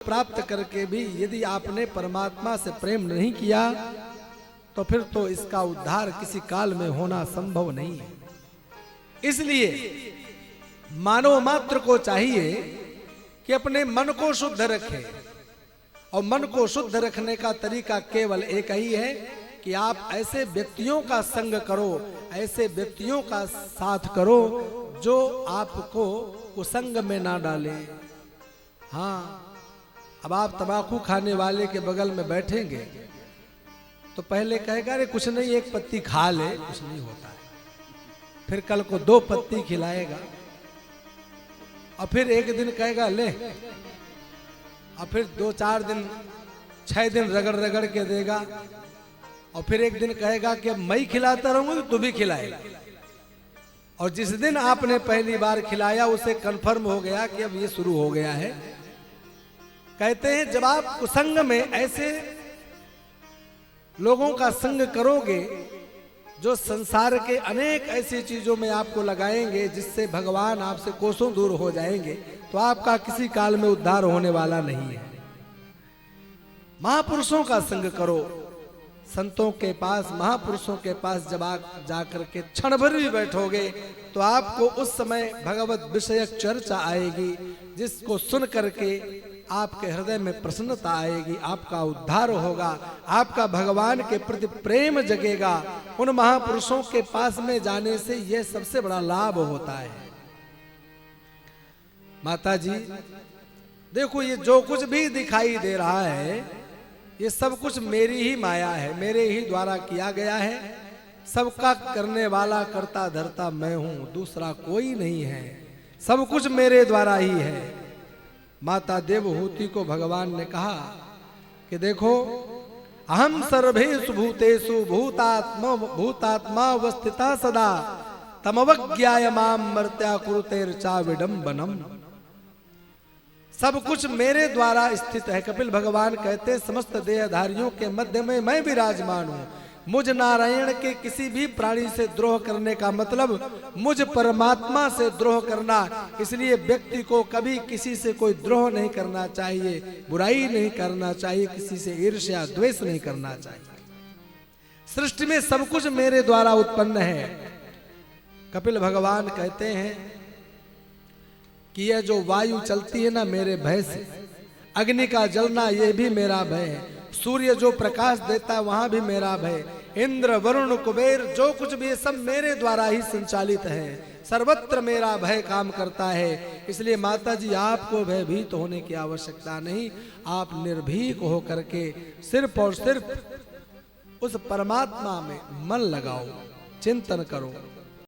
प्राप्त करके भी यदि आपने परमात्मा से प्रेम नहीं किया तो फिर तो इसका उद्धार किसी काल में होना संभव नहीं है। इसलिए मानव मात्र को चाहिए कि अपने मन को शुद्ध रखे, और मन को शुद्ध रखने का तरीका केवल एक ही है कि आप ऐसे व्यक्तियों का संग करो, ऐसे व्यक्तियों का साथ करो जो आपको कुसंग में ना डाले। हाँ, अब आप तंबाकू खाने वाले के बगल में बैठेंगे तो पहले कहेगा अरे कुछ नहीं, एक पत्ती खा ले, कुछ नहीं होता है। फिर कल को 2 पत्ती खिलाएगा, और फिर एक दिन कहेगा ले, और फिर 2-4 दिन 6 दिन रगड़ रगड़ के देगा, और फिर एक दिन कहेगा कि मैं ही खिलाता रहूंगा तो तू भी खिलाएगा। और जिस दिन आपने पहली बार खिलाया उसे कंफर्म हो गया कि अब ये शुरू हो गया है। कहते हैं जब आप कुसंग में ऐसे लोगों का संग करोगे जो संसार के अनेक ऐसी चीजों में आपको लगाएंगे जिससे भगवान आपसे कोसों दूर हो जाएंगे, तो आपका किसी काल में उद्धार होने वाला नहीं है। महापुरुषों का संग करो, संतों के पास, महापुरुषों के पास जब आप जाकर के क्षण भर भी बैठोगे तो आपको उस समय भगवत विषयक चर्चा आएगी, जिसको सुन करके आपके हृदय में प्रसन्नता आएगी, आपका उद्धार होगा, आपका भगवान के प्रति प्रेम जगेगा। उन महापुरुषों के पास में जाने से यह सबसे बड़ा लाभ होता है। माता जी देखो, ये जो कुछ भी दिखाई दे रहा है ये सब कुछ मेरी ही माया है, मेरे ही द्वारा किया गया है। सबका करने वाला करता धरता मैं हूं, दूसरा कोई नहीं है। सब कुछ मेरे द्वारा ही है। माता देवहूति को भगवान ने कहा कि देखो, अहम सर्वेषु भूतेषु भूतात्मा अवस्थिता सदा तमवज्ञाय माम मर्त्या कुरुतेर्चा विडंबनम। सब कुछ मेरे द्वारा स्थित है। कपिल भगवान कहते समस्त देहधारियों के मध्य में मैं विराजमान हूं। मुझ नारायण के किसी भी प्राणी से द्रोह करने का मतलब मुझ परमात्मा से द्रोह करना। इसलिए व्यक्ति को कभी किसी से कोई द्रोह नहीं करना चाहिए, बुराई नहीं करना चाहिए, किसी से ईर्ष्या द्वेष नहीं करना चाहिए। सृष्टि में सब कुछ मेरे द्वारा उत्पन्न है। कपिल भगवान कहते हैं कि यह जो वायु चलती है ना, मेरे भय से, अग्नि का जलना यह भी मेरा भय है, सूर्य जो प्रकाश देता है वहां भी मेरा भय, इंद्र वरुण कुबेर जो कुछ भी है सब मेरे द्वारा ही संचालित है। सर्वत्र मेरा भय काम करता है। इसलिए माता जी आपको भयभीत होने की आवश्यकता नहीं। आप निर्भीक होकर के सिर्फ और सिर्फ उस परमात्मा में मन लगाओ, चिंतन करो।